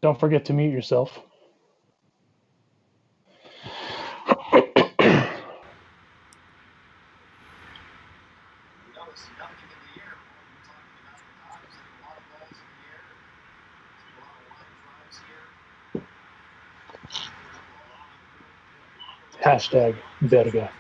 Don't forget to mute yourself. Hashtag verga.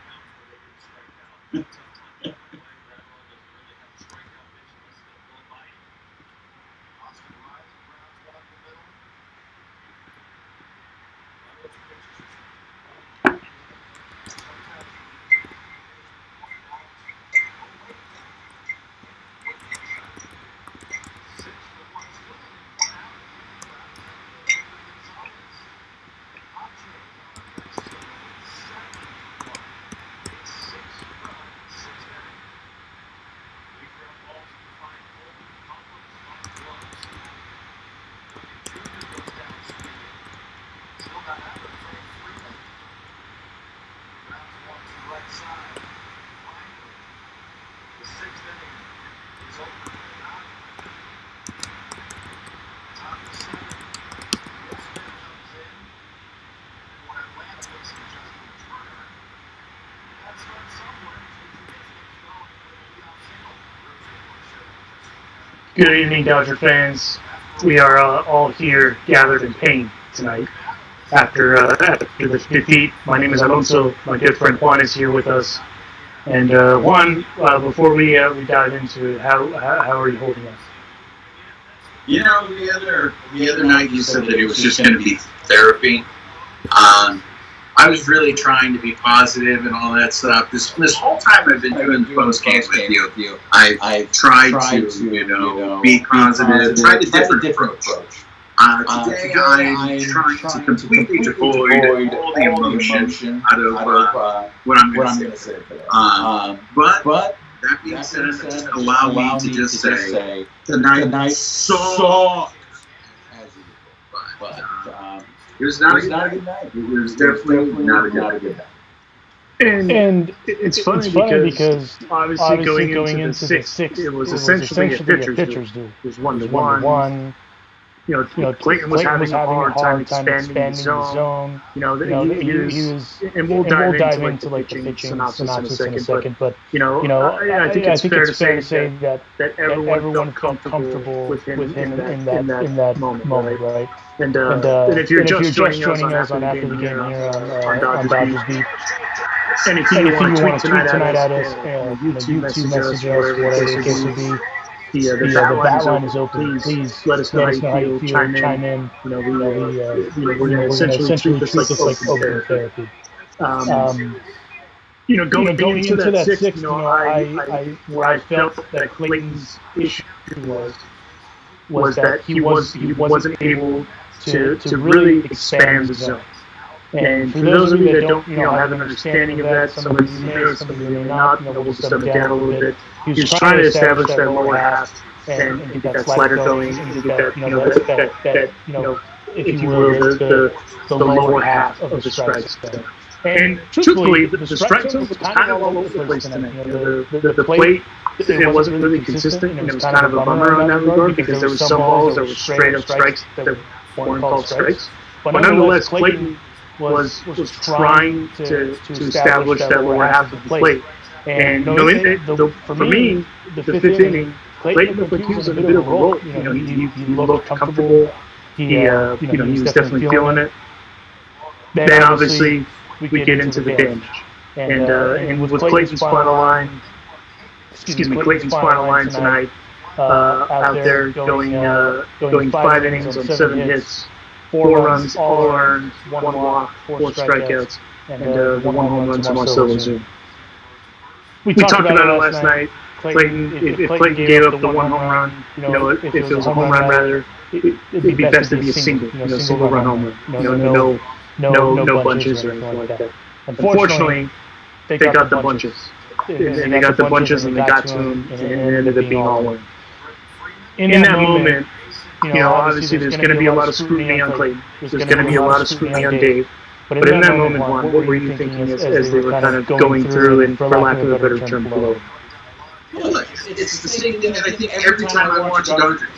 Good evening, Dodger fans. We are all here gathered in pain tonight after the defeat. My name is Alonso. My good friend Juan is here with us. And Juan, before we dive into it, how are you holding up? You know, the other night you said that it was just going to be therapy. I was really trying to be positive and all that stuff. This whole time I've been doing the post game with you, I've tried to be positive, tried a different approach. Today I'm trying to completely avoid all the emotion out of what I'm going to say. But that being said, allow me to just say tonight sucked. But it was not a good night. It was definitely not a good night. And it's funny because obviously going into the sixth, it was essentially a pitcher's duel. It was 1-1. You know, Clayton was having a hard time expanding the zone. You know, he was, and we'll dive into like the pitching synopsis in a second. But I think it's fair to say that everyone felt comfortable with him in that moment, right? And if you're just joining us on after the game here on Dodgers Beat, and if you want to tweet tonight at us, YouTube message us, whatever the case may be. The bat line is open. Please let us know how you feel. Chime in. We're going to essentially treat this like open therapy. Going into that sixth, where I felt that Clayton's issue was that he wasn't able to really expand the zone. And for those of you that don't have an understanding of that, some of you may, some of you may not, we'll just dumb it down a little bit. He was trying to establish that lower half and get that slider going and get that if you will, the lower half of the strike zone. And truthfully, the strike zone was kind of all over the place tonight. The plate, it wasn't really consistent, and it was kind of a bummer on that regard because there were some balls that were straight up strikes that weren't called strikes. But nonetheless, Clayton was trying to establish that lower half of the plate. And for me, the fifth inning, Clayton looked like he was in a bit of a roll. He looked comfortable. He was definitely feeling it. Then obviously we get into the damage, and with Clayton's final line, tonight, out there going 5 innings on 7 hits. 4 runs, all earned, 1 walk, 4 strikeouts, and 1 home run to Marcelo Zuna. We talked about it last night. Clayton, if Clayton gave up the 1 home run, if it was a home run rather, it'd be best to be a single run home run. No bunches or anything like that. Unfortunately, they got the bunches. And they got the bunches and they got to him, and it ended up being all in. In that moment, obviously there's going to be a lot of scrutiny on Clayton. There's going to be a lot of scrutiny on Dave. But in that moment, Juan, what were you thinking as they were kind of going through and, for lack of a better term, below? Well, look, it's the same thing that I think every time I watch a Dodgers.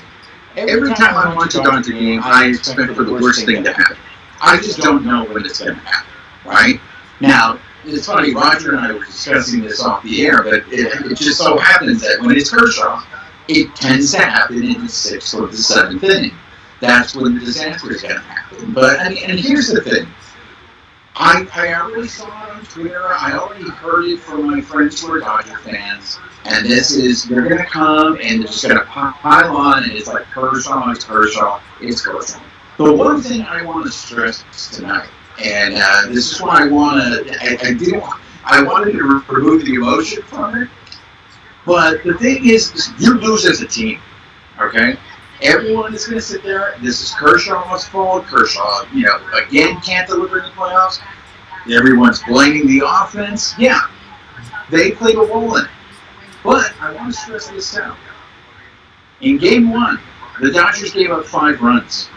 every time I watch a Dodger game, I expect for the worst thing to happen. I just don't know when it's going to happen, right? Now, it's funny, Roger and I were discussing this off the air, but it just so happens that when it's Kershaw, it tends to happen in the 6th or the 7th inning. That's when the disaster is going to happen. But, and here's the thing. I already saw it on Twitter. I already heard it from my friends who are Dodger fans. And this is, they're going to come and they're just going to pile on, and it's like Kershaw, it's Kershaw, it's Kershaw. The one thing I want to stress tonight, and this is why I wanted to remove the emotion from it, but the thing is you lose as a team, okay? Everyone is going to sit there. This is Kershaw's fault. Kershaw, again, can't deliver in the playoffs. Everyone's blaming the offense. Yeah, they played a role in it. But I want to stress this out. In Game 1, the Dodgers gave up 5 runs.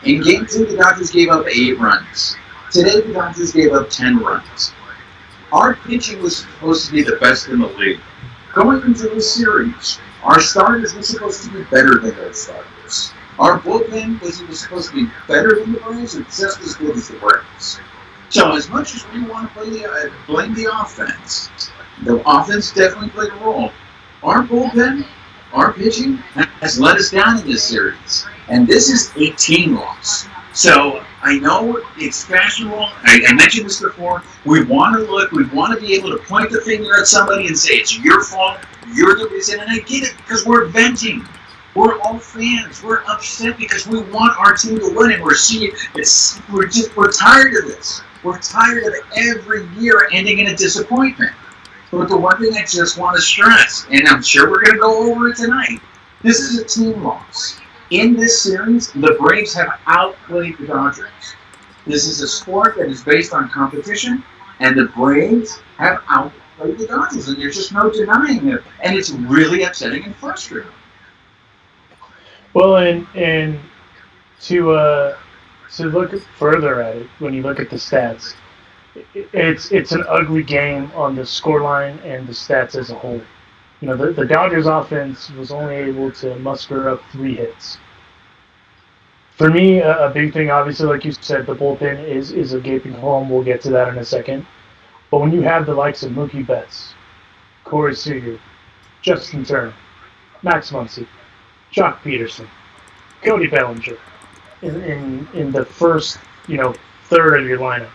In Game 2, the Dodgers gave up 8 runs. Today, the Dodgers gave up 10 runs. Our pitching was supposed to be the best in the league. Going into this series, our starters were supposed to be better than those starters. Our bullpen was supposed to be better than the Braves or just as good as the Braves. So as much as we want to blame the offense definitely played a role. Our bullpen, our pitching has let us down in this series. And this is a team loss. So I know it's fashionable. I mentioned this before. We want to be able to point the finger at somebody and say, it's your fault, you're the reason. And I get it because we're venting. We're all fans. We're upset because we want our team to win, and we're tired of this. We're tired of every year ending in a disappointment. But the one thing I just want to stress, and I'm sure we're going to go over it tonight, this is a team loss. In this series, the Braves have outplayed the Dodgers. This is a sport that is based on competition, and the Braves have outplayed the Dodgers, and there's just no denying it. And it's really upsetting and frustrating. Well, and to look further at it, when you look at the stats, it's an ugly game on the scoreline and the stats as a whole. The Dodgers offense was only able to muster up 3 hits. For me, a big thing, obviously, like you said, the bullpen is a gaping hole. We'll get to that in a second. But when you have the likes of Mookie Betts, Corey Seager, Justin Turner, Max Muncy, Jock Peterson, Cody Bellinger, in the first, third of your lineup,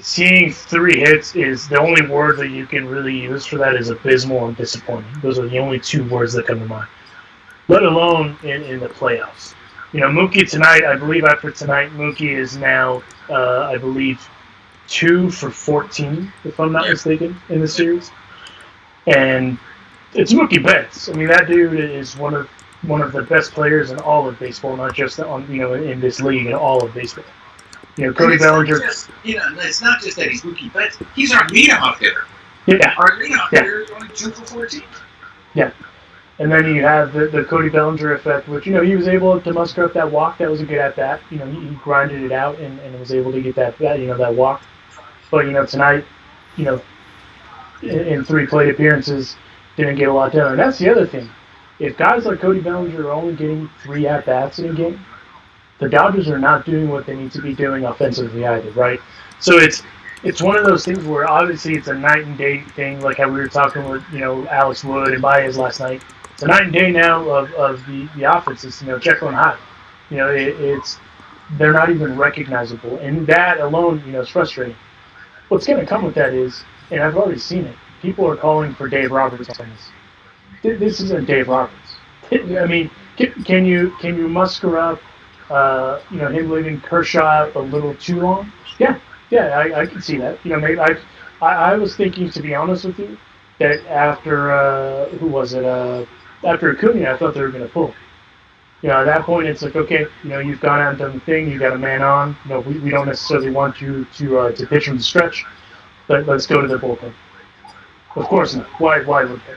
seeing 3 hits is the only word that you can really use for that is abysmal and disappointing. Those are the only 2 words that come to mind, let alone in the playoffs. Mookie tonight, I believe after tonight, Mookie is now, 2 for 14, if I'm not mistaken, in the series. And it's Mookie Betts. I mean, that dude is one of the best players in all of baseball, not just in this league, in all of baseball. Cody Bellinger. It's not just that he's Mookie Betts. He's our leadoff hitter. Yeah. Our leadoff hitter is only 2 for 14. Yeah. And then you have the Cody Bellinger effect, which, he was able to muster up that walk. That was a good at-bat. He grinded it out and was able to get that walk. But, tonight, in 3 plate appearances, didn't get a lot done. And that's the other thing. If guys like Cody Bellinger are only getting 3 at-bats in a game, the Dodgers are not doing what they need to be doing offensively either, right? So it's one of those things where obviously it's a night and day thing, like how we were talking with Alex Wood and Baez last night. It's a night and day now of the offenses. Jekyll and Hyde. They're not even recognizable, and that alone is frustrating. What's going to come with that is, and I've already seen it. People are calling for Dave Roberts on this. This isn't Dave Roberts. I mean, can you muster up? Him leaving Kershaw a little too long. Yeah, I can see that. Maybe I was thinking, to be honest with you, that after after Acuna, I thought they were going to pull. At that point, it's like, okay, you've gone out and done the thing. You got a man on. We don't necessarily want you to pitch from the stretch, but let's go to the bullpen. Of course not. Why would they?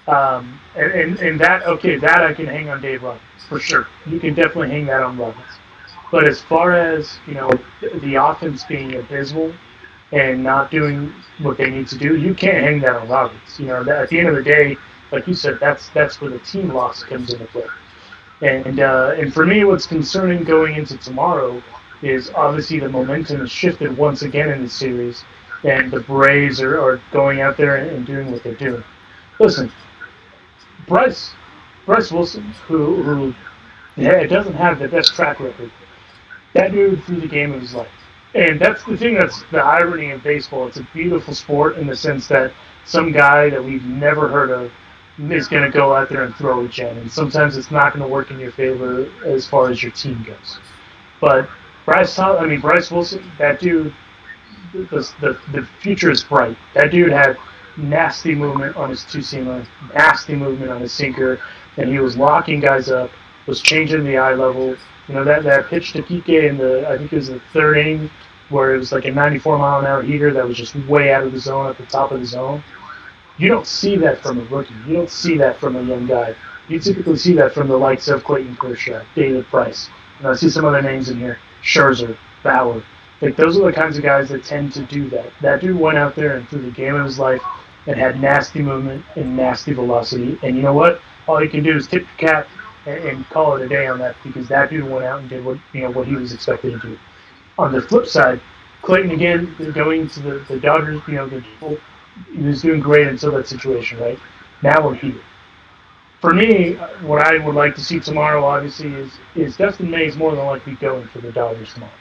And that I can hang on Dave Roberts for sure. You can definitely hang that on Roberts. But as far as the offense being abysmal and not doing what they need to do, you can't hang that on Roberts. At the end of the day, like you said, that's where the team loss comes into play. And for me, what's concerning going into tomorrow is obviously the momentum has shifted once again in the series, and the Braves are going out there and doing what they're doing. Listen, Bryce Bryce Wilson, who doesn't have the best track record, that dude threw the game of his life. And that's the thing that's the irony of baseball. It's a beautiful sport in the sense that some guy that we've never heard of is going to go out there and throw a gem. And sometimes it's not going to work in your favor as far as your team goes. But Bryce Wilson, that dude, the future is bright. That dude had nasty movement on his two-seamer, nasty movement on his sinker, and he was locking guys up, was changing the eye level. You know, that pitch to Kike I think it was the third inning, where it was like a 94-mile-an-hour heater that was just way out of the zone at the top of the zone. You don't see that from a rookie. You don't see that from a young guy. You typically see that from the likes of Clayton Kershaw, David Price. And I see some other names in here, Scherzer, Bauer. Like, those are the kinds of guys that tend to do that. That dude went out there and threw the game of his life and had nasty movement and nasty velocity. And you know what? All you can do is tip your cap and call it a day on that, because that dude went out and did what he was expected to do. On the flip side, Clayton, again, going to the Dodgers, he was doing great until that situation, right? Now we're here. For me, what I would like to see tomorrow, obviously, is Dustin May is more than likely going for the Dodgers tomorrow.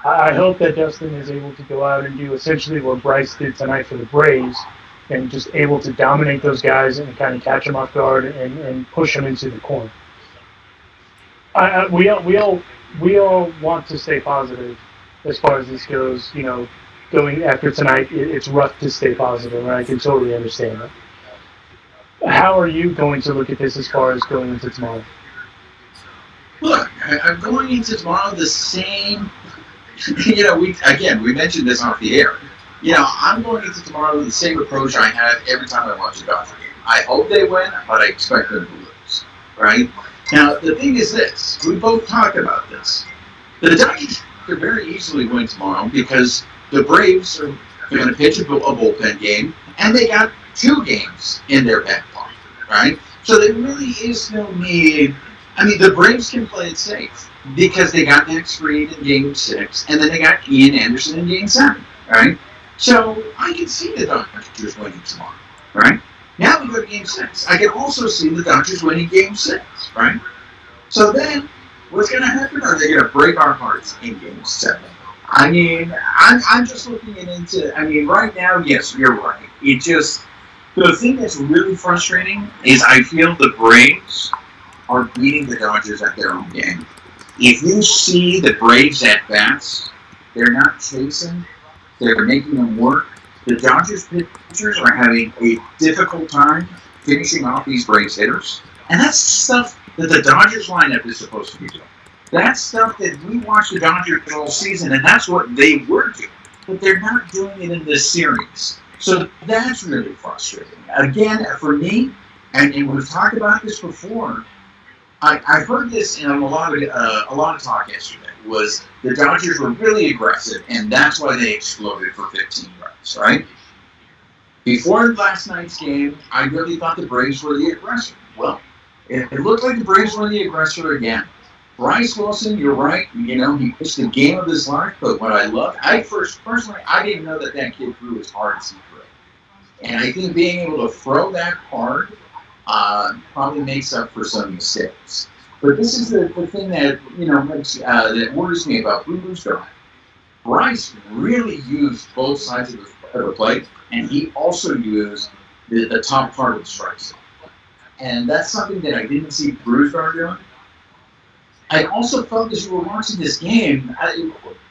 I hope that Dustin is able to go out and do essentially what Bryce did tonight for the Braves, and just able to dominate those guys and kind of catch them off guard and push them into the corner. We all want to stay positive as far as this goes. You know, going after tonight, it's rough to stay positive, and I can totally understand that. How are you going to look at this as far as going into tomorrow? Look, I'm going into tomorrow the same. We mentioned this off the air. I'm going into tomorrow the same approach I have every time I watch a Dodger game. I hope they win, but I expect them to lose. Right? Now, the thing is this. We both talked about this. The Dodgers could very easily win tomorrow because the Braves are going to pitch a bullpen game, and they got 2 games in their back pocket, right? So there really is no need. I mean, the Braves can play it safe because they got Max Fried in Game 6, and then they got Ian Anderson in Game 7, right? So I can see the Dodgers winning tomorrow, right? Now we go to Game 6. I can also see the Dodgers winning Game 6, right? So then, what's going to happen? Are they going to break our hearts in Game 7? I mean, I'm just looking into. I mean, right now, yes, you're right. The thing that's really frustrating is I feel the Braves are beating the Dodgers at their own game. If you see the Braves at bats, they're not chasing. They're making them work. The Dodgers pitchers are having a difficult time finishing off these Braves hitters. And that's stuff that the Dodgers lineup is supposed to be doing. That's stuff that we watched the Dodgers all season, and that's what they were doing. But they're not doing it in this series. So that's really frustrating. Again, for me, and we've talked about this before, I heard this in a lot of talk yesterday, was the Dodgers were really aggressive, and that's why they exploded for 15 runs, right? Before last night's game, I really thought the Braves were the aggressor. Well, it looked like the Braves were the aggressor again. Bryce Wilson, you're right. He pitched the game of his life, but what I love, personally, I didn't know that kid threw as hard as he threw. And I think being able to throw that hard probably makes up for some mistakes. But this is the thing that that worries me about Bruce. Bryce really used both sides of the plate, and he also used the top part of the strike zone. And that's something that I didn't see Bruce doing. I also felt as you were watching this game,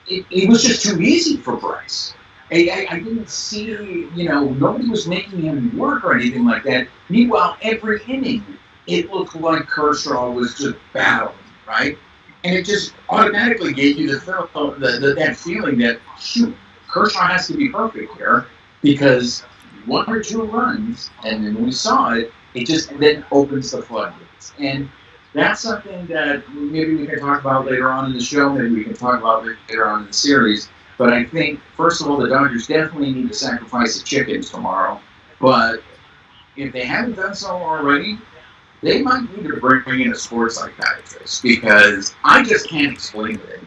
it was just too easy for Bryce. I didn't see, nobody was making him work or anything like that. Meanwhile, every inning, it looked like Kershaw was just battling, right? And it just automatically gave you that feeling that, shoot, Kershaw has to be perfect here, because 1 or 2 runs, and then when we saw it, it just then opens the floodgates. And that's something that maybe we can talk about later on in the show, maybe we can talk about later on in the series. But I think, first of all, the Dodgers definitely need to sacrifice the chickens tomorrow. But if they haven't done so already, they might need to bring in a sports psychiatrist because I just can't explain it.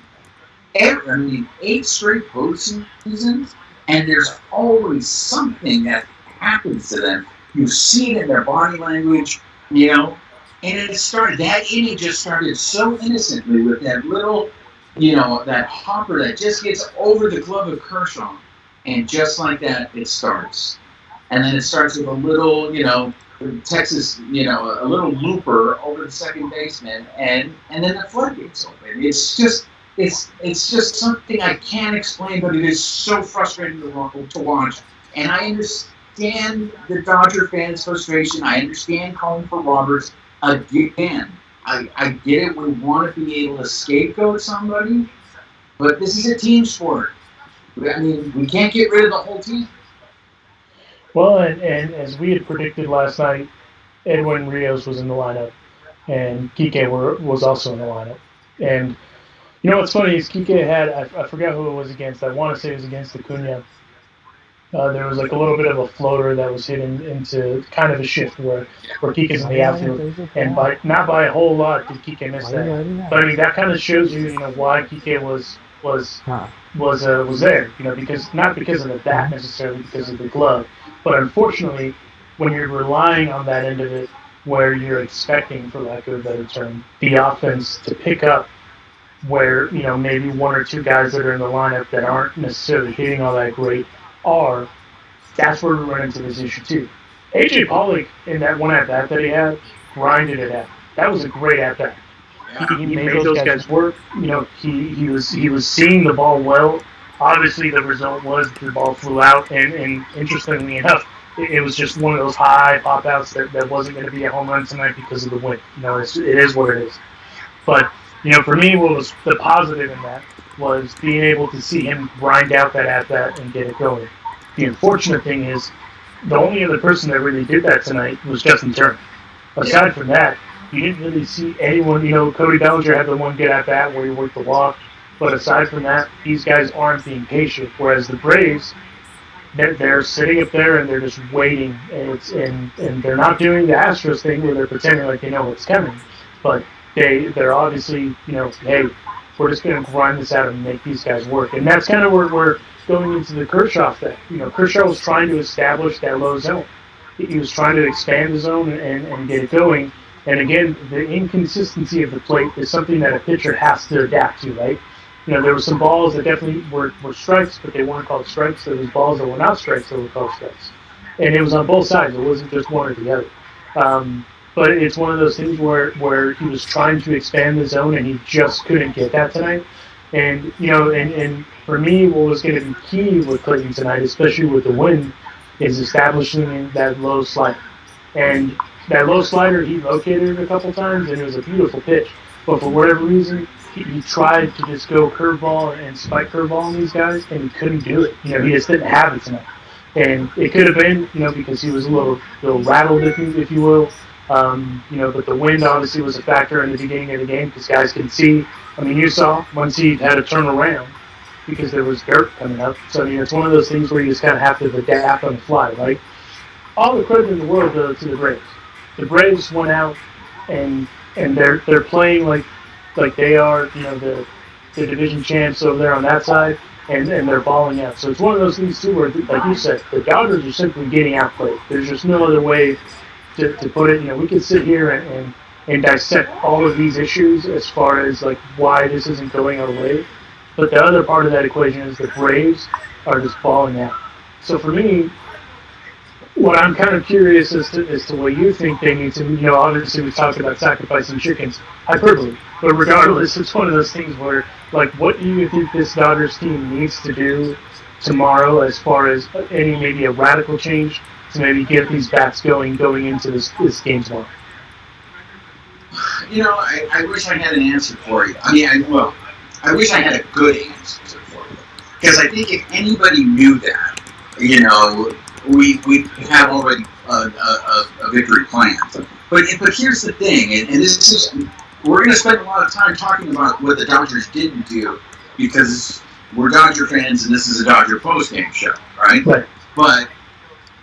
8 straight postseasons, and there's always something that happens to them. You see it in their body language, and that inning just started so innocently with that little, that hopper that just gets over the glove of Kershaw, and just like that, it starts. And then it starts with a little, Texas, a little looper over the second baseman, and then the floodgates open. It's just something I can't explain, but it is so frustrating to watch. And I understand the Dodger fans' frustration. I understand calling for Roberts again. I get it. We want to be able to scapegoat somebody, but this is a team sport. We can't get rid of the whole team. Well, and as we had predicted last night, Edwin Rios was in the lineup, and Kike was also in the lineup. And what's funny is Kike had, I forgot who it was against. I want to say it was against Acuna. There was like a little bit of a floater that was hit into kind of a shift where Kike's in the outfield, and not by a whole lot did Kike miss that. But that kind of shows you, why Kike was there, because not because of the bat necessarily, because of the glove. But unfortunately, when you're relying on that end of it, where you're expecting, for lack of a better term, the offense to pick up where, maybe 1 or 2 guys that are in the lineup that aren't necessarily hitting all that great that's where we run into this issue too. AJ Pollock, in that one at-bat that he had, grinded it out. That was a great at-bat. He made those guys work. He was seeing the ball well. Obviously, the result was the ball flew out, and interestingly enough, it was just one of those high pop-outs that wasn't going to be a home run tonight because of the wind. It is what it is. But, for me, what was the positive in that was being able to see him grind out that at-bat and get it going. The unfortunate thing is, the only other person that really did that tonight was Justin Turner. Aside from that, you didn't really see anyone. Cody Bellinger had the one good at-bat where he worked the walk. But aside from that, these guys aren't being patient. Whereas the Braves, they're sitting up there and they're just waiting, and they're not doing the Astros thing where they're pretending like they know what's coming. But they're obviously, hey, we're just going to grind this out and make these guys work. And that's kind of where we're going into the Kershaw thing. Kershaw was trying to establish that low zone. He was trying to expand the zone and get it going. And again, the inconsistency of the plate is something that a pitcher has to adapt to, right? There were some balls that definitely were strikes, but they weren't called strikes. There was balls that were not strikes that were called strikes. And it was on both sides. It wasn't just one or the other. But it's one of those things where he was trying to expand the zone, and he just couldn't get that tonight. And, and for me, what was going to be key with Clayton tonight, especially with the wind, is establishing that low slider. And that low slider, he located it a couple times, and it was a beautiful pitch. But for whatever reason, he tried to just go curveball and spike curveball on these guys, and he couldn't do it. He just didn't have it tonight. And it could have been, because he was a little rattled, if you will. But the wind obviously was a factor in the beginning of the game because guys could see. You saw once he had to turn around because there was dirt coming up. So, it's one of those things where you just kind of have to adapt on the fly, right? All the credit in the world goes to the Braves. The Braves went out and they're playing like they are, the division champs over there on that side, and they're balling out. So it's one of those things too where, like you said, the Dodgers are simply getting outplayed. There's just no other way to put it. We can sit here and dissect all of these issues as far as why this isn't going our way. But the other part of that equation is the Braves are just balling out. So for me, what I'm kind of curious as to what you think they need to, obviously we talked about sacrificing chickens, hyperbole, but regardless, it's one of those things where, what do you think this Dodgers team needs to do tomorrow as far as maybe a radical change to maybe get these bats going into this game tomorrow? I wish I had an answer for you. I wish I had a good answer for you. Because I think if anybody knew that, we have already a victory plan. But here's the thing, and this is, we're going to spend a lot of time talking about what the Dodgers didn't do because we're Dodger fans and this is a Dodger postgame show, right? But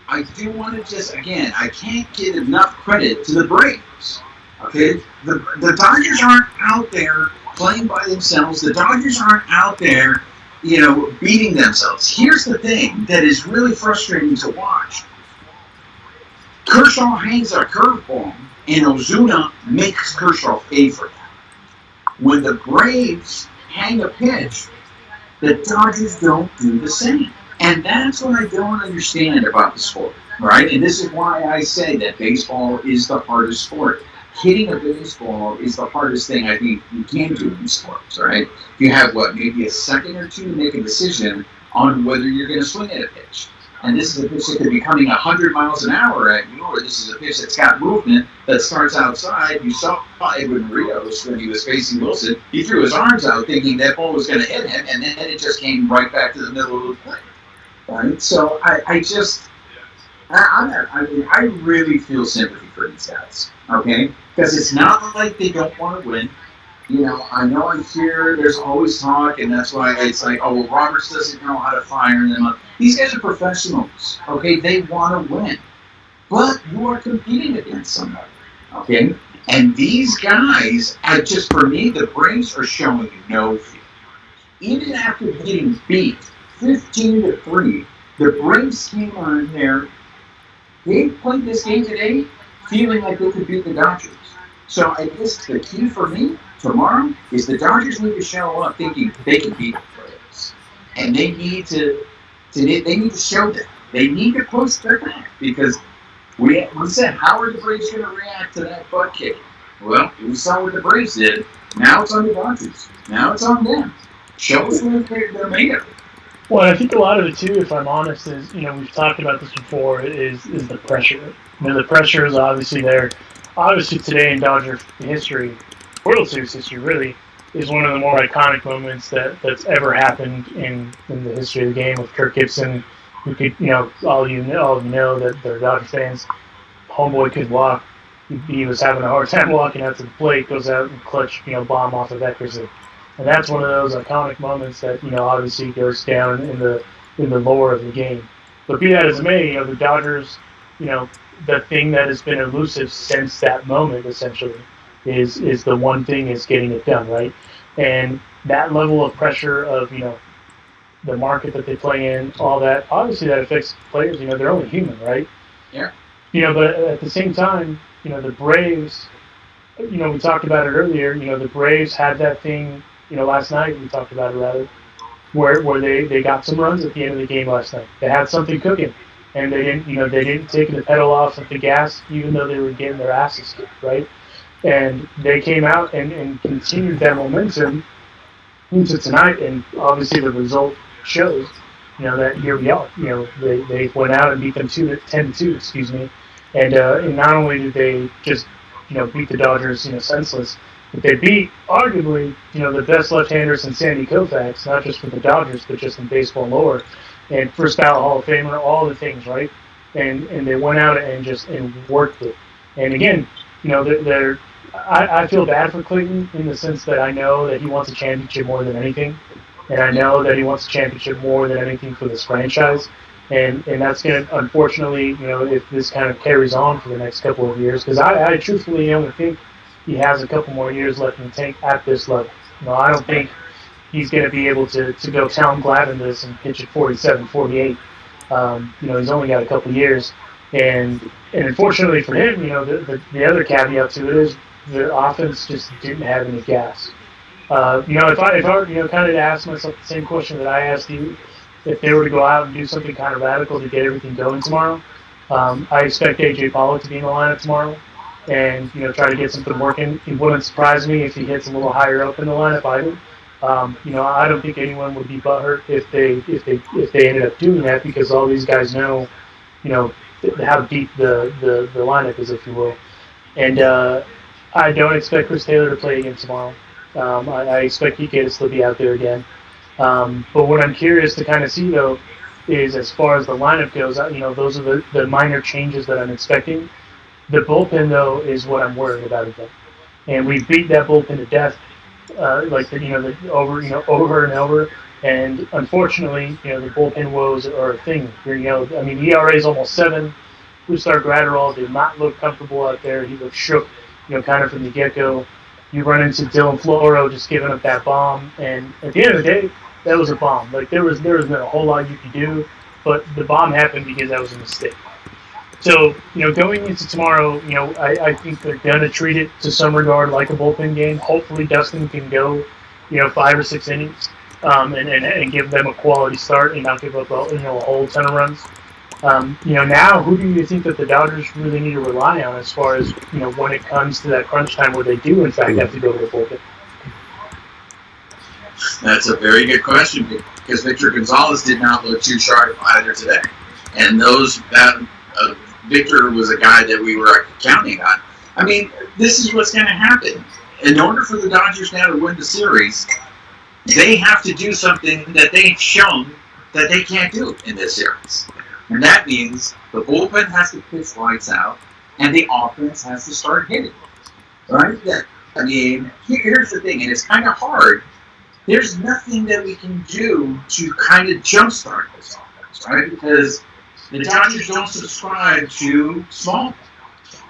I do want to just, again, I can't give enough credit to the Braves. Okay, the Dodgers aren't out there playing by themselves. The Dodgers aren't out there, beating themselves. Here's the thing that is really frustrating to watch. Kershaw hangs a curveball, and Ozuna makes Kershaw pay for that. When the Braves hang a pitch, the Dodgers don't do the same. And that's what I don't understand about the sport, right? And this is why I say that baseball is the hardest sport. Hitting a baseball is the hardest thing I think you can do in sports, right? You have, maybe a second or two to make a decision on whether you're going to swing at a pitch. And this is a pitch that could be coming 100 miles an hour at you, or this is a pitch that's got movement that starts outside. You saw Edwin Rios when he was facing Wilson. He threw his arms out thinking that ball was going to hit him, and then it just came right back to the middle of the plate. Right? So I really feel sympathy for these guys, okay? Because it's not like they don't want to win. I know I hear there's always talk, and that's why it's like, oh, well, Roberts doesn't know how to fire them. These guys are professionals, okay? They want to win. But you are competing against somebody, okay? And these guys, for me, the Braves are showing no fear. Even after getting beat 15-3, the Braves came on there. They played this game today feeling like they could beat the Dodgers. So I guess the key for me tomorrow is the Dodgers need to show up thinking they can beat the Braves, and they need to show that. They need to post their back, because we said, how are the Braves going to react to that butt kick? Well, we saw what the Braves did. Now it's on the Dodgers. Now it's on them. Show us what they're made of. Well, I think a lot of it too, if I'm honest, is we've talked about this before, is the pressure. The pressure is obviously there. Obviously, today in Dodger history, World Series history, really, is one of the more iconic moments that's ever happened in the history of the game with Kirk Gibson. Who could, all of you know that they're Dodger fans. Homeboy could walk. He was having a hard time walking out to the plate. Goes out and clutch, bomb off of Eckersley. And that's one of those iconic moments that, obviously goes down in the lore of the game. But be that as it may, the Dodgers, the thing that has been elusive since that moment, essentially, is the one thing is getting it done, right? And that level of pressure of, the market that they play in, all that, obviously that affects players. They're only human, right? Yeah. But at the same time, the Braves, we talked about it earlier, the Braves had that thing, last night, we talked about it rather, where they got some runs at the end of the game last night. They had something cooking, and they didn't take the pedal off of the gas, even though they were getting their asses kicked, right? And they came out and continued that momentum into tonight, and obviously the result shows, that here we are. They went out and beat them 10-2, excuse me, and not only did they just beat the Dodgers senseless, but they beat arguably the best left-handers in Sandy Koufax, not just for the Dodgers but just in baseball lore, and first ballot Hall of Famer, all the things, right? And they went out and worked it. And again, I feel bad for Clayton in the sense that I know that he wants a championship more than anything. And I know that he wants a championship more than anything for this franchise. And that's going to, unfortunately, if this kind of carries on for the next couple of years, because I truthfully only think he has a couple more years left in the tank at this level. I don't think he's going to be able to go Tom Glavine this and pitch at 47, 48. He's only got a couple years. And unfortunately for him, the other caveat to it is the offense just didn't have any gas. If I kind of ask myself the same question that I asked you, if they were to go out and do something kind of radical to get everything going tomorrow, I expect A.J. Pollock to be in the lineup tomorrow and, try to get something working. It wouldn't surprise me if he hits a little higher up in the lineup either. I don't think anyone would be butthurt if they ended up doing that, because all these guys know, how deep the lineup is, if you will. And I don't expect Chris Taylor to play again tomorrow. I expect Kike to be out there again. But what I'm curious to kind of see, though, is as far as the lineup goes, those are the minor changes that I'm expecting. The bullpen, though, is what I'm worried about again. And we beat that bullpen to death, over and over. And unfortunately, the bullpen woes are a thing. ERA is almost 7. Brusdar Graterol did not look comfortable out there. He looked shook. kind of from the get-go. You run into Dylan Floro just giving up that bomb, and at the end of the day, that was a bomb. Like there was not a whole lot you could do, but the bomb happened because that was a mistake. So, going into tomorrow, I think they're going to treat it to some regard like a bullpen game. Hopefully Dustin can go, 5 or 6 innings and give them a quality start and not give up a whole ton of runs. Now who do you think that the Dodgers really need to rely on as far as, when it comes to that crunch time where they do, in fact, have to go to the bullpen? That's a very good question because Victor Gonzalez did not look too sharp either today. And Victor was a guy that we were counting on. I mean, this is what's going to happen. In order for the Dodgers now to win the series, they have to do something that they've shown that they can't do in this series. And that means the bullpen has to pitch lights out, and the offense has to start hitting. Right? I mean, here's the thing, and it's kind of hard. There's nothing that we can do to kind of jumpstart this offense, right? Because the Dodgers don't subscribe to small.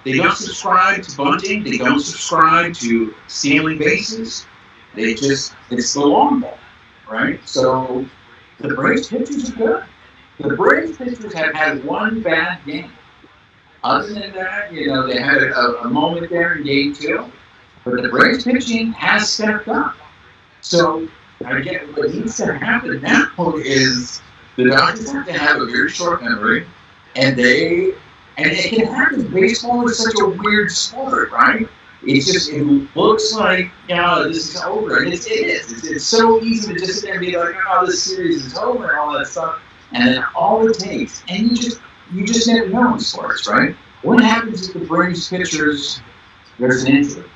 They don't subscribe to bunting. They don't subscribe to stealing bases. It's the long ball, right? So the Braves pitchers are good. The Braves pitchers have had one bad game. Other than that, they had a moment there in game 2. But the Braves pitching has stepped up. So, again, what needs to happen now is the Dodgers have to have a very short memory, and it can happen. Baseball is such a weird sport, right? It looks like, this is over, and it is. It's so easy to just sit there and be like, this series is over and all that stuff, and then all it takes, and you just never know in sports, right? What happens if the Braves pitchers, there's an injury,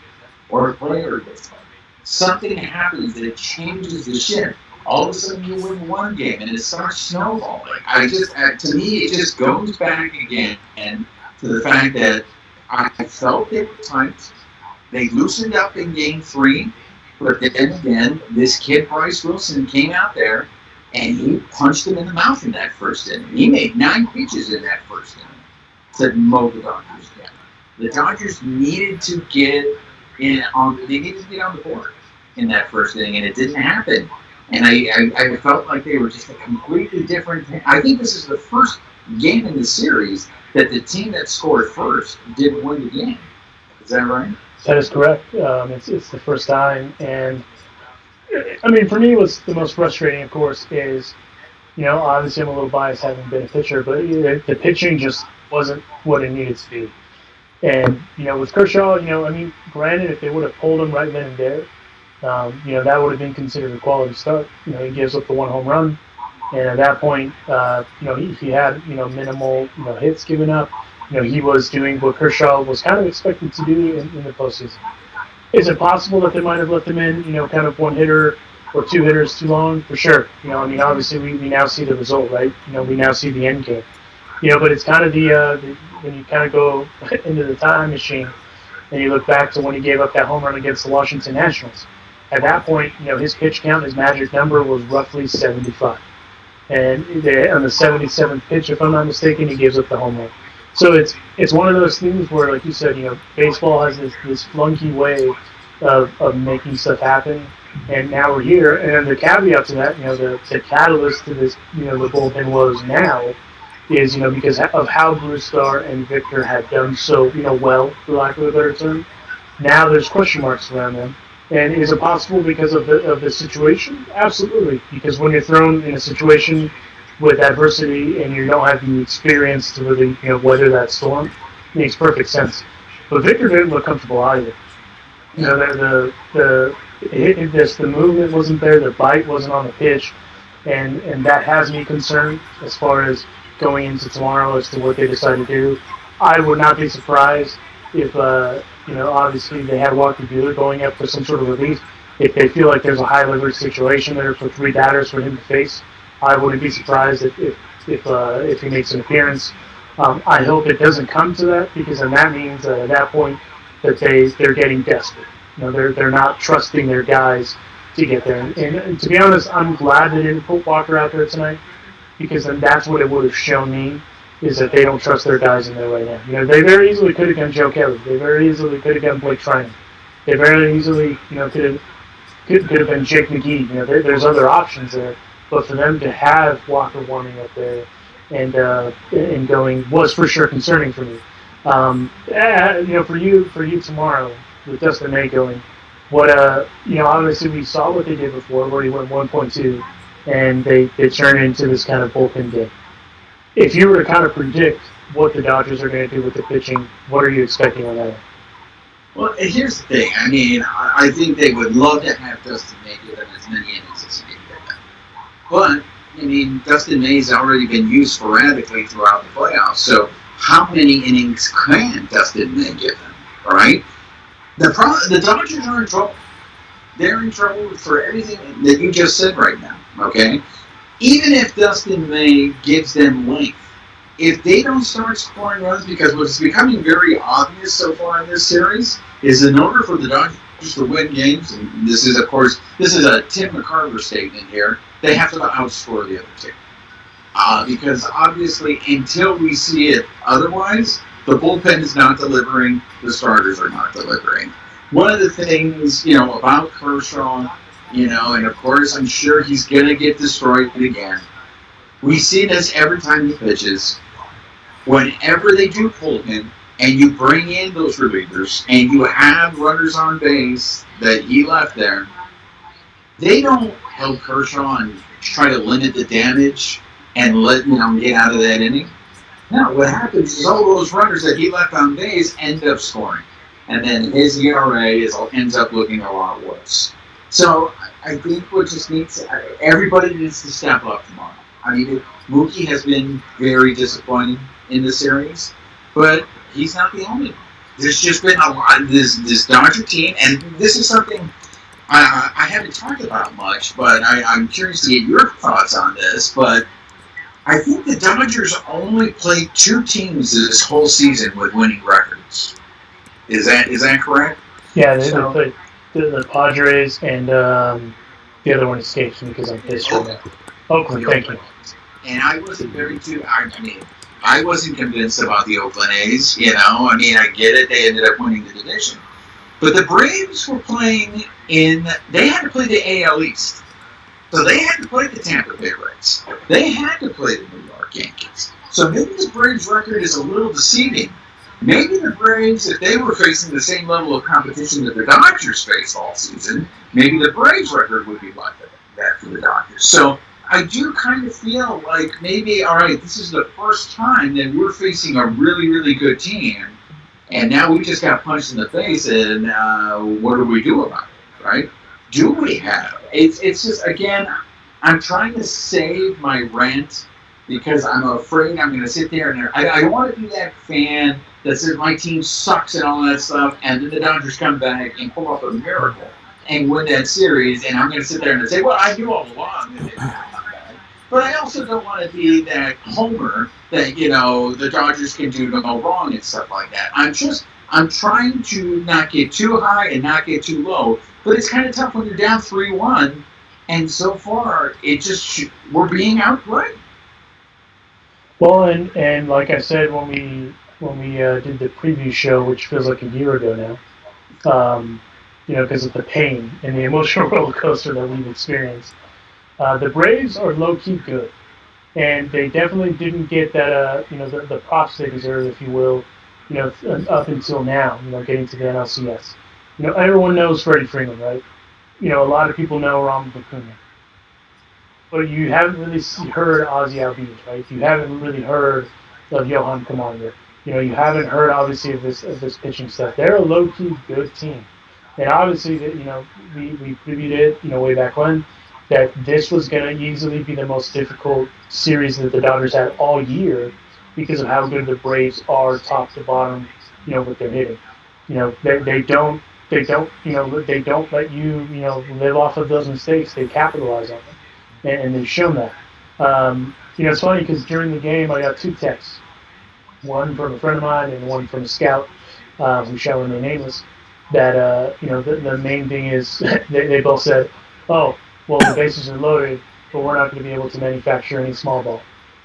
or a player gets hurt? Something happens that changes the ship. All of a sudden you win one game and it starts snowballing. To me, it just goes back again and to the fact that I felt they were tight. They loosened up in game 3, but then again, this kid Bryce Wilson came out there and he punched him in the mouth in that first inning. He made 9 pitches in that first inning to mow the Dodgers down. The Dodgers needed to get on the board in that first inning, and it didn't happen. And I felt like they were just a completely different thing. I think this is the first game in the series that the team that scored first didn't win the game. Is that right? That is correct. It's the first time. And, I mean, for me, what's the most frustrating, of course, is, obviously I'm a little biased having been a pitcher, but the pitching just wasn't what it needed to be. And, with Kershaw, granted, if they would have pulled him right then and there, that would have been considered a quality start. He gives up the 1 home run, and at that point, if he had, minimal, hits given up, he was doing what Kershaw was kind of expected to do in the postseason. Is it possible that they might have let them in, kind of 1 hitter or 2 hitters too long? For sure. Obviously we now see the result, right? We now see the end game. But it's kind of the when you kind of go into the time machine and you look back to when he gave up that home run against the Washington Nationals. At that point, his pitch count, his magic number was roughly 75. And on the 77th pitch, if I'm not mistaken, he gives up the home run. So it's one of those things where, like you said, baseball has this flunky way of making stuff happen. And now we're here. And the caveat to that, the catalyst to this, the bullpen was now is, because of how Brusdar and Victor had done so, well, for lack of a better term. Now there's question marks around them. And is it possible because of the situation? Absolutely. Because when you're thrown in a situation with adversity and you don't have the experience to really weather that storm, it makes perfect sense. But Victor didn't look comfortable either. The movement wasn't there, the bite wasn't on the pitch, and that has me concerned as far as going into tomorrow as to what they decide to do. I would not be surprised if obviously they had Walker Buehler going up for some sort of relief. If they feel like there's a high leverage situation there for 3 batters for him to face, I wouldn't be surprised if he makes an appearance. I hope it doesn't come to that, because then that means at that point that they're getting desperate. They're not trusting their guys to get there. And to be honest, I'm glad they didn't put Walker out there tonight, because then that's what it would have shown me is that they don't trust their guys in there right now. They very easily could have done Joe Kelly. They very easily could have done Blake Trinan. They very easily, could have been Jake McGee. There's other options there, but for them to have Walker warming up there and going was for sure concerning for me. For you tomorrow with Dustin May going, obviously we saw what they did before, where he went 1.2, and they turned into this kind of bullpen day. If you were to kind of predict what the Dodgers are going to do with the pitching, what are you expecting on that? Well, here's the thing. I mean, I think they would love to have Dustin May give them as many innings as he can give them. But, I mean, Dustin May's already been used sporadically throughout the playoffs, so how many innings can Dustin May give them? All right? The Dodgers are in trouble. They're in trouble for everything that you just said right now, okay? Even if Dustin May gives them length, if they don't start scoring runs, because what's becoming very obvious so far in this series is in order for the Dodgers to win games, and this is, of course, this is a Tim McCarver statement here, they have to outscore the other team. Because obviously, until we see it otherwise, the bullpen is not delivering, the starters are not delivering. One of the things, about Kershaw, and of course, I'm sure he's going to get destroyed again. We see this every time he pitches. Whenever they do pull him, and you bring in those relievers, and you have runners on base that he left there, they don't help Kershaw and try to limit the damage and let get out of that inning. No, what happens is all those runners that he left on base end up scoring, and then his ERA ends up looking a lot worse. So I think everybody needs to step up tomorrow. I mean, Mookie has been very disappointing in the series, but he's not the only one. There's just been a lot of this Dodger team, and this is something I haven't talked about much, but I'm curious to get your thoughts on this. But I think the Dodgers only played 2 teams this whole season with winning records. Is that correct? Yeah, they played the Padres, and the other one escapes me because I'm pissed right now. Oakland, thank you. And I wasn't I wasn't convinced about the Oakland A's, I mean, I get it, they ended up winning the division. But the Braves were playing they had to play the AL East. So they had to play the Tampa Bay Rays. They had to play the New York Yankees. So maybe the Braves record is a little deceiving. Maybe the Braves, if they were facing the same level of competition that the Dodgers faced all season, maybe the Braves record would be like that for the Dodgers. So I do kind of feel like maybe, all right, this is the first time that we're facing a really, really good team, and now we just got punched in the face, and what do we do about it, right? Do we have? It's just, again, I'm trying to save my rant because I'm afraid I'm going to sit there and I don't want to be that fan that says my team sucks and all that stuff, and then the Dodgers come back and pull off a miracle and win that series, and I'm going to sit there and say, well, I knew all along that it was not bad. But I also don't want to be that homer that, the Dodgers can do no wrong and stuff like that. I'm trying to not get too high and not get too low, but it's kind of tough when you're down 3-1, and so far, we're being outplayed. Well, and like I said when we did the preview show, which feels like a year ago now, because of the pain and the emotional roller coaster that we've experienced. The Braves are low-key good, and they definitely didn't get that, the props they deserve, if you will, up until now, getting to the NLCS. Everyone knows Freddie Freeman, right? A lot of people know Ronald Acuna. But you haven't really heard Ozzie Albies, right? You haven't really heard of Johan Commander. You haven't heard, obviously, of this pitching stuff. They're a low-key good team. And obviously, we previewed it, way back when, that this was going to easily be the most difficult series that the Dodgers had all year because of how good the Braves are top to bottom, with their hitting. They don't let you, live off of those mistakes. They capitalize on them, and they've shown that. It's funny because during the game I got 2 texts, one from a friend of mine and one from a scout who shall remain nameless. That the main thing is they both said, "Oh, well, the bases are loaded, but we're not going to be able to manufacture any small ball."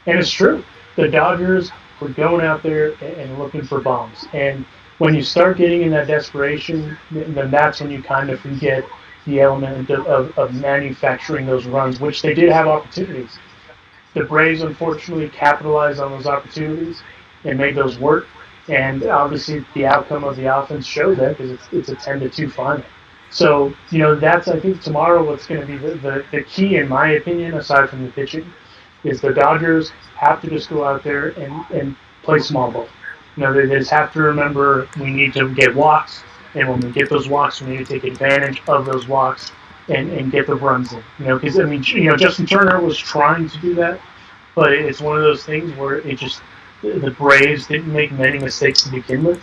And it's true. The Dodgers we're going out there and looking for bombs. And when you start getting in that desperation, then that's when you kind of forget the element of manufacturing those runs, which they did have opportunities. The Braves unfortunately capitalized on those opportunities and made those work. And obviously, the outcome of the offense showed that because it's a 10-2 final. So, that's, I think, tomorrow what's going to be the key, in my opinion, aside from the pitching, is the Dodgers have to just go out there and play small ball. They just have to remember we need to get walks. And when we get those walks, we need to take advantage of those walks and get the runs in. Because, I mean, Justin Turner was trying to do that, but it's one of those things where the Braves didn't make many mistakes to begin with,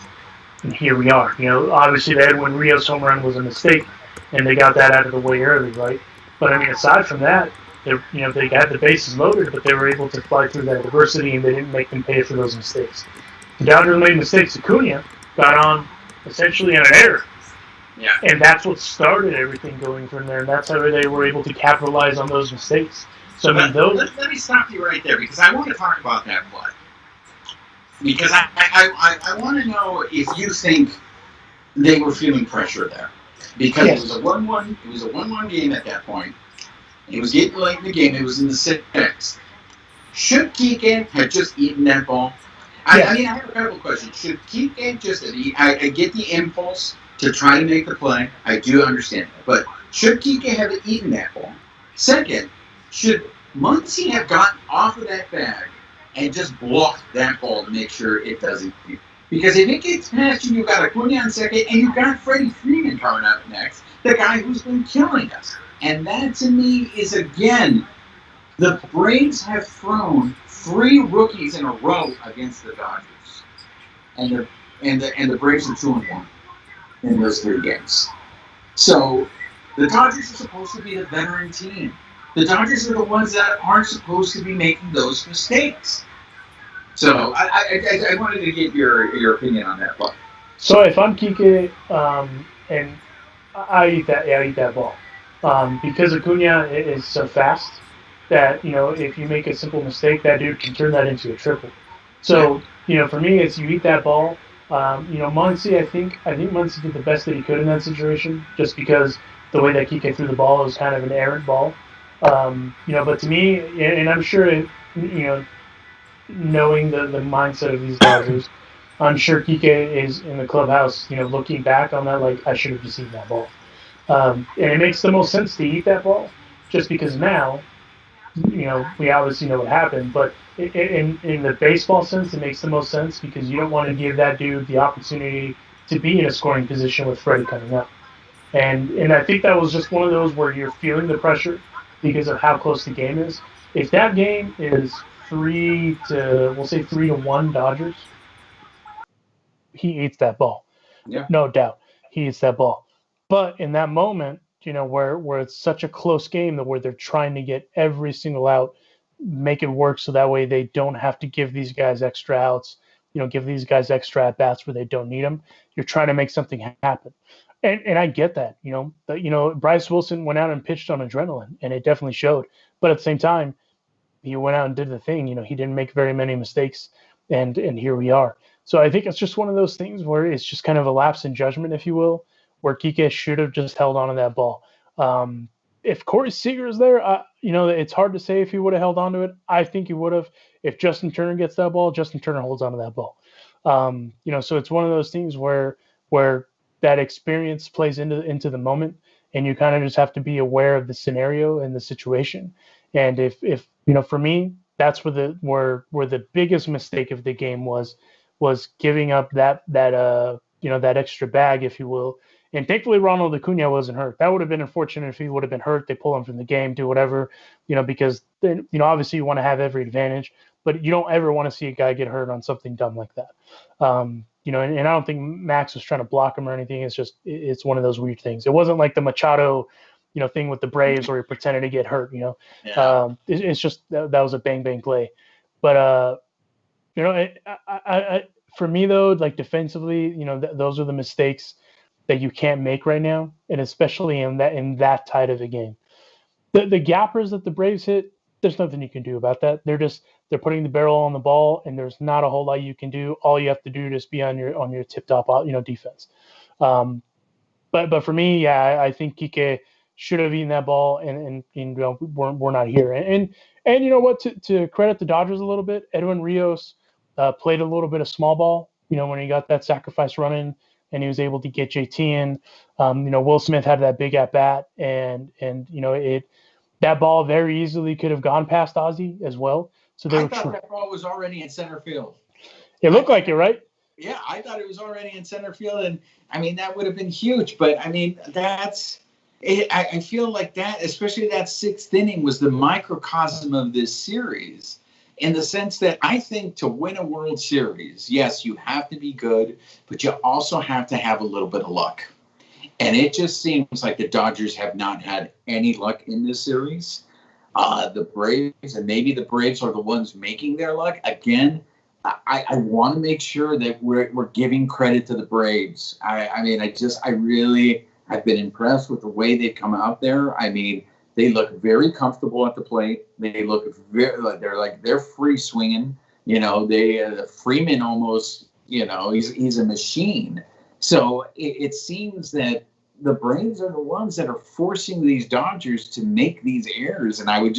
and here we are. Obviously, the Edwin Rios home run was a mistake, and they got that out of the way early, right? But I mean, aside from that, they had the bases loaded, but they were able to fly through that adversity, and they didn't make them pay for those mistakes. The Dodgers made mistakes. Acuna got on essentially on an error. Yeah. And that's what started everything going from there, and that's how they were able to capitalize on those mistakes. So, I mean, let me stop you right there because I want to talk about that play. Because I want to know if you think they were feeling pressure there. Because yes. It was a 1-1. It was a 1-1 game at that point. It was getting late in the game. It was in the sixth. Should Kike have just eaten that ball? Yes. I mean, I have a couple questions. Should Kike just eat? I get the impulse to try to make the play. I do understand that. But should Kike have eaten that ball? Second, should Muncy have gotten off of that bag and just blocked that ball to make sure it doesn't hit? Because if it gets past you, you've got Acuna on second, and you've got Freddie Freeman coming up next, the guy who's been killing us. And that, to me, is, again, the Braves have thrown 3 rookies in a row against the Dodgers. And the Braves are 2-1 in those 3 games. So the Dodgers are supposed to be the veteran team. The Dodgers are the ones that aren't supposed to be making those mistakes. So I wanted to get your opinion on that play. So if I'm Kike, and I eat that ball, because Acuna is so fast that if you make a simple mistake, that dude can turn that into a triple. So for me, it's you eat that ball. Muncy, I think Muncy did the best that he could in that situation, just because the way that Kike threw the ball was kind of an errant ball. But to me, and I'm sure knowing the mindset of these Dodgers, I'm sure Kike is in the clubhouse, looking back on that like, I should have just eaten that ball. And it makes the most sense to eat that ball, just because now, we obviously know what happened. But in the baseball sense, it makes the most sense because you don't want to give that dude the opportunity to be in a scoring position with Freddie coming up. And I think that was just one of those where you're feeling the pressure because of how close the game is. If that game is 3-1 Dodgers, he eats that ball. Yeah. No doubt. He eats that ball. But in that moment, where it's such a close game where they're trying to get every single out, make it work so that way they don't have to give these guys extra outs, give these guys extra at bats where they don't need them. You're trying to make something happen. And I get that, Bryce Wilson went out and pitched on adrenaline, and it definitely showed. But at the same time, he went out and did the thing. He didn't make very many mistakes, and here we are. So I think it's just one of those things where it's just kind of a lapse in judgment, if you will, where Kike should have just held on to that ball. If Corey Seager is there, it's hard to say if he would have held on to it. I think he would have. If Justin Turner gets that ball, Justin Turner holds on to that ball. So it's one of those things where that experience plays into the moment, and you kind of just have to be aware of the scenario and the situation. And if for me, that's where the biggest mistake of the game was giving up that extra bag, if you will. And thankfully, Ronald Acuna wasn't hurt. That would have been unfortunate if he would have been hurt. They pull him from the game, do whatever, because then, obviously you want to have every advantage, but you don't ever want to see a guy get hurt on something dumb like that. And I don't think Max was trying to block him or anything. It's one of those weird things. It wasn't like the Machado, thing with the Braves where he pretended to get hurt. Yeah. It's just that was a bang bang play. But for me though, like defensively, those are the mistakes that you can't make right now, and especially in that tight of a game. The gappers that the Braves hit, there's nothing you can do about that. They're putting the barrel on the ball, and there's not a whole lot you can do. All you have to do is be on your tip top defense. Um, but for me, yeah, I think Kike should have eaten that ball, and we're not here. And you know what? To credit the Dodgers a little bit, Edwin Rios played a little bit of small ball. When he got that sacrifice run in, and he was able to get JT in. Will Smith had that big at bat, and that ball very easily could have gone past Ozzie as well. So I thought that ball was already in center field. It looked like it, right? Yeah, I thought it was already in center field, and I mean that would have been huge. But I mean that's it. I feel like that, especially that sixth inning, was the microcosm of this series, in the sense that I think to win a World Series, yes, you have to be good, but you also have to have a little bit of luck. And it just seems like the Dodgers have not had any luck in this series. The Braves, and maybe the Braves are the ones making their luck again. I want to make sure that we're giving credit to the Braves. I really have been impressed with the way they've come out there. I mean, they look very comfortable at the plate. They look they're free swinging. Freeman almost. He's a machine. So it seems that the Braves are the ones that are forcing these Dodgers to make these errors, and I would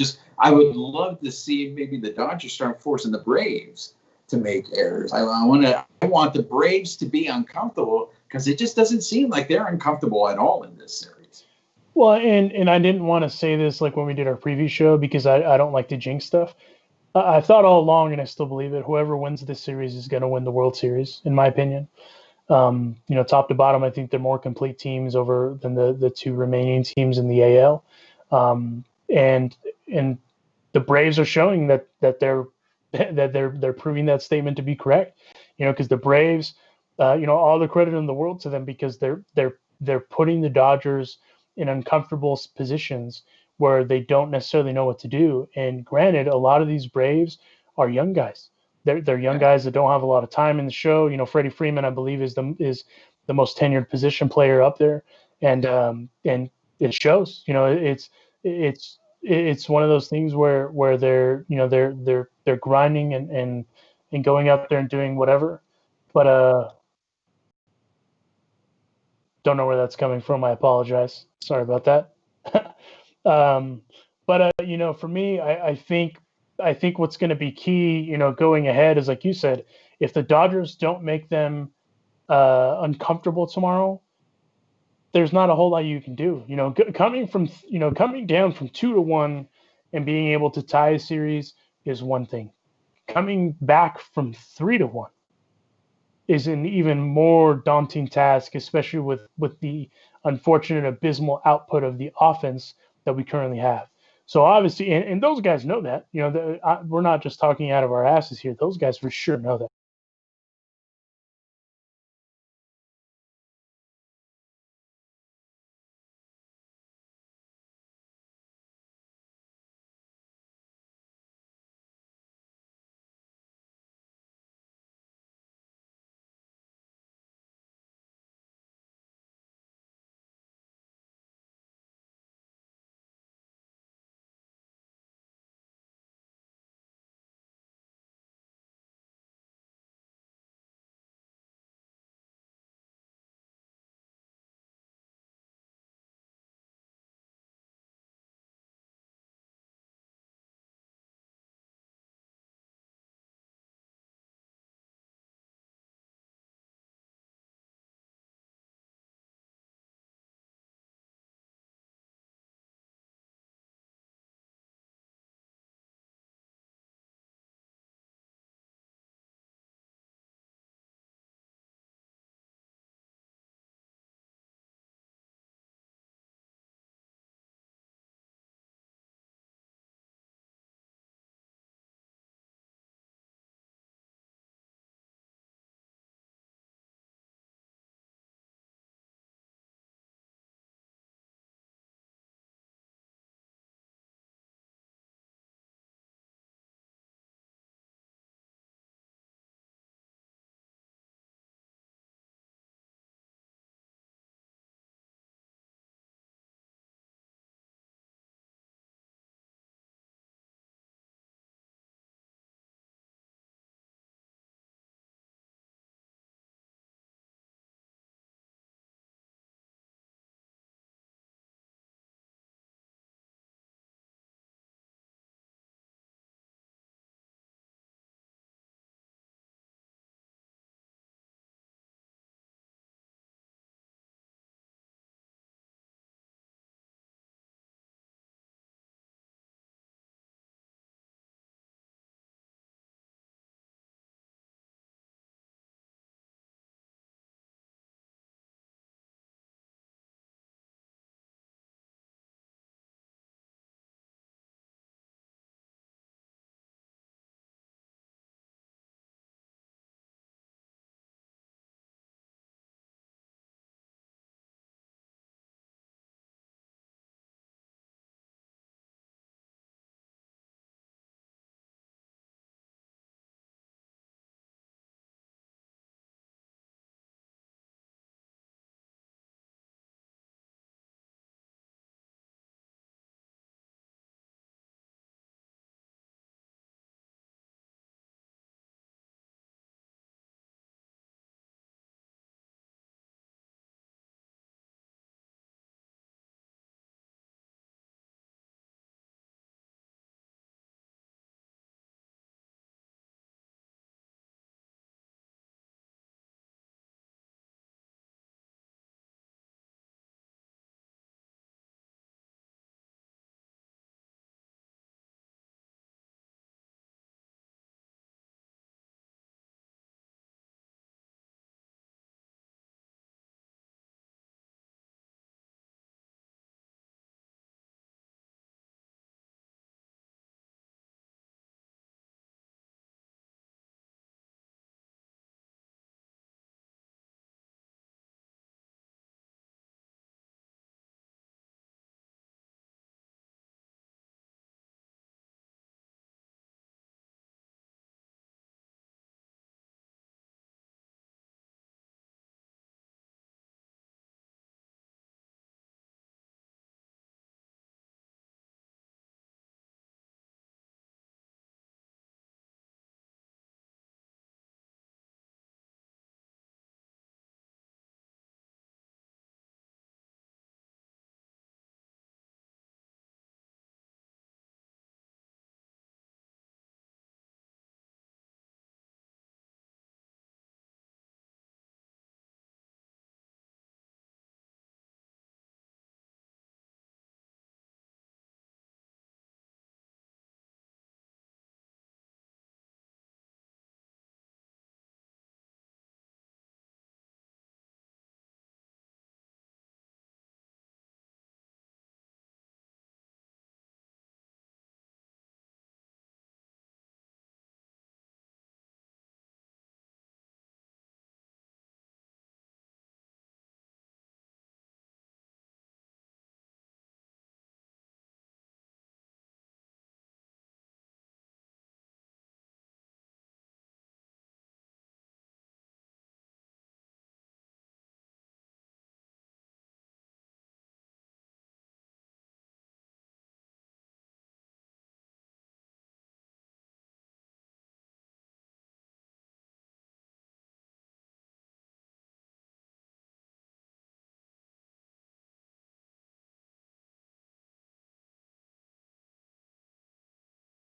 love to see maybe the Dodgers start forcing the Braves to make errors. I want the Braves to be uncomfortable, because it just doesn't seem like they're uncomfortable at all in this series. Well, and I didn't want to say this like when we did our preview show, because I don't like to jinx stuff. I thought all along, and I still believe it, whoever wins this series is going to win the World Series, in my opinion. Top to bottom, I think they're more complete teams than the two remaining teams in the AL. And the Braves are showing that they're proving that statement to be correct. Because the Braves, all the credit in the world to them, because they're putting the Dodgers in uncomfortable positions where they don't necessarily know what to do. And granted, a lot of these Braves are young guys. They're young guys that don't have a lot of time in the show. Freddie Freeman, I believe, is the most tenured position player up there, and it shows. It's one of those things where they're grinding and going out there and doing whatever. But don't know where that's coming from. I apologize. Sorry about that. um, but for me, I think what's going to be key, going ahead is, like you said, if the Dodgers don't make them uncomfortable tomorrow, there's not a whole lot you can do. Coming down from 2-1 and being able to tie a series is one thing. Coming back from 3-1 is an even more daunting task, especially with the unfortunate abysmal output of the offense that we currently have. So obviously, and those guys know that. We're not just talking out of our asses here. Those guys for sure know that.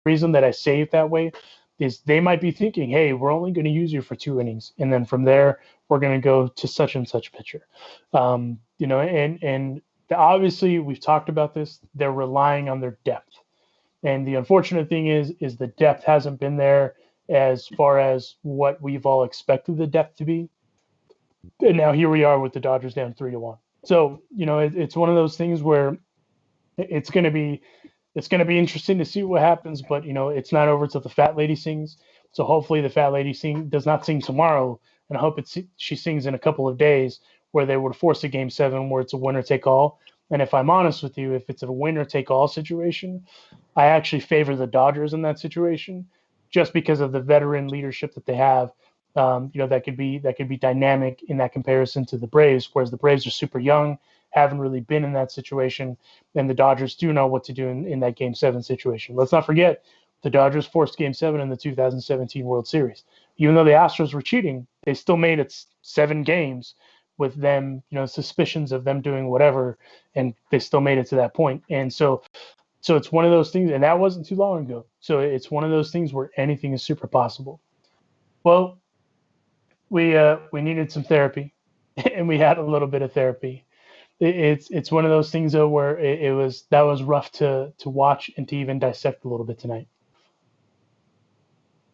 reason that I say it that way is they might be thinking, hey, we're only going to use you for 2 innings, and then from there we're going to go to such and such pitcher. And obviously we've talked about this. They're relying on their depth, and the unfortunate thing is the depth hasn't been there as far as what we've all expected the depth to be. And now here we are with the Dodgers down 3-1. So it's one of those things where it's going to be interesting to see what happens, but it's not over till the fat lady sings. So hopefully the fat lady does not sing tomorrow, and I hope she sings in a couple of days, where they would force a game 7 where it's a winner take all. And if I'm honest with you, if it's a winner take all situation, I actually favor the Dodgers in that situation, just because of the veteran leadership that they have. That could be dynamic in that comparison to the Braves, whereas the Braves are super young, haven't really been in that situation, and the Dodgers do know what to do in that Game 7 situation. Let's not forget, the Dodgers forced Game 7 in the 2017 World Series. Even though the Astros were cheating, they still made it 7 games with them, suspicions of them doing whatever, and they still made it to that point. And so it's one of those things, and that wasn't too long ago. So it's one of those things where anything is super possible. Well, we needed some therapy, and we had a little bit of therapy. It's one of those things though where it was rough to watch and to even dissect a little bit tonight.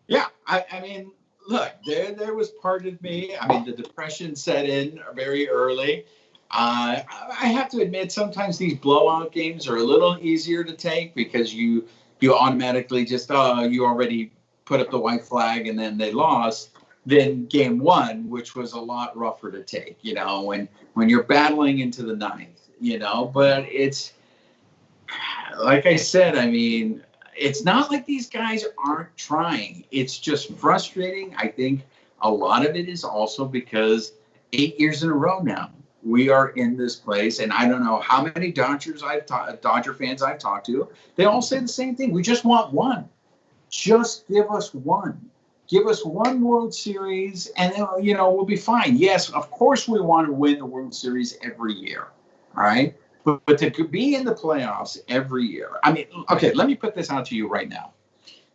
Yeah, I mean, look, there was part of me. I mean, the depression set in very early. I have to admit, sometimes these blowout games are a little easier to take because you automatically just you already put up the white flag and then they lost. Than Game 1, which was a lot rougher to take, when you're battling into the 9th, but it's like I said, I mean, it's not like these guys aren't trying. It's just frustrating. I think a lot of it is also because 8 years in a row now, we are in this place. And I don't know how many Dodger fans I've talked to. They all say the same thing. We just want one. Just give us one. Give us one World Series, and then, we'll be fine. Yes, of course we want to win the World Series every year, all right? But to be in the playoffs every year, I mean, okay, let me put this out to you right now,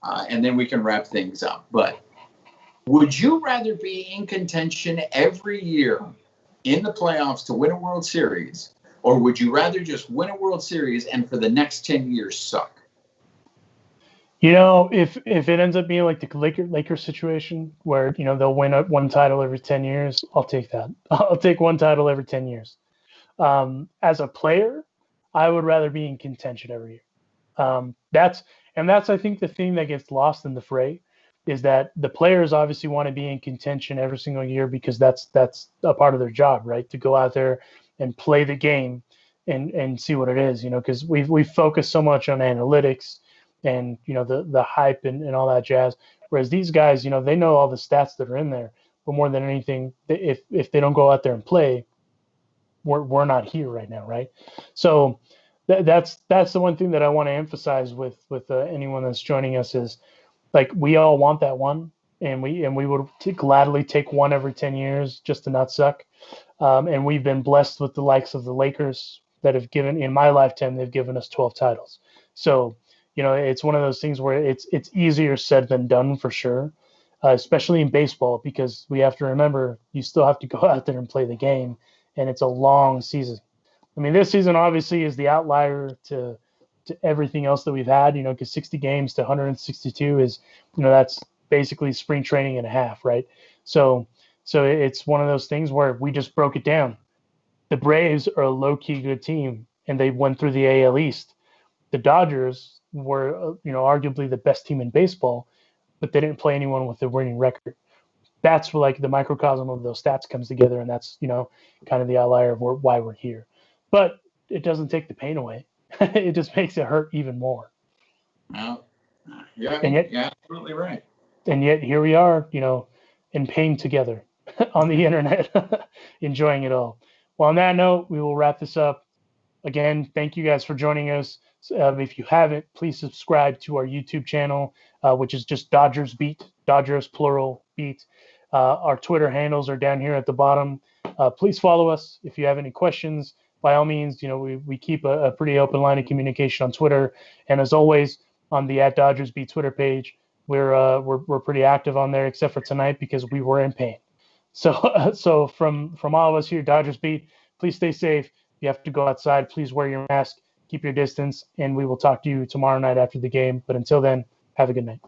and then we can wrap things up. But would you rather be in contention every year in the playoffs to win a World Series, or would you rather just win a World Series and for the next 10 years suck? If it ends up being like the Lakers situation where, they'll win one title every 10 years, I'll take that. I'll take one title every 10 years. As a player, I would rather be in contention every year. That's I think the thing that gets lost in the fray is that the players obviously want to be in contention every single year because that's a part of their job, right? To go out there and play the game and see what it is, because we've focused so much on analytics and the hype and all that jazz, whereas these guys, they know all the stats that are in there, but more than anything, if they don't go out there and play, we're not here right now, right? So that's the one thing that I want to emphasize with anyone that's joining us is, like, we all want that one, and we would gladly take one every 10 years just to not suck. And we've been blessed with the likes of the Lakers that have given, in my lifetime, they've given us 12 titles. So it's one of those things where it's easier said than done for sure, especially in baseball, because we have to remember you still have to go out there and play the game, and it's a long season. I mean, this season obviously is the outlier to everything else that we've had, because 60 games to 162 is, that's basically spring training and a half, right? So it's one of those things where we just broke it down. The Braves are a low-key good team, and they went through the AL East. The Dodgers were, arguably the best team in baseball, but they didn't play anyone with a winning record. That's where, like, the microcosm of those stats comes together, and that's, kind of the outlier of why we're here. But it doesn't take the pain away. It just makes it hurt even more. Well, you're absolutely right. And yet here we are, in pain together on the internet, enjoying it all. Well, on that note, we will wrap this up. Again, thank you guys for joining us. If you haven't, please subscribe to our YouTube channel, which is just Dodgers Beat, Dodgers plural Beat. Our Twitter handles are down here at the bottom. Please follow us. If you have any questions, by all means, we keep a pretty open line of communication on Twitter. And as always, on the @DodgersBeat Twitter page. We're pretty active on there, except for tonight because we were in pain. So so from all of us here, Dodgers Beat, please stay safe. If you have to go outside, please wear your mask, keep your distance, and we will talk to you tomorrow night after the game. But until then, have a good night.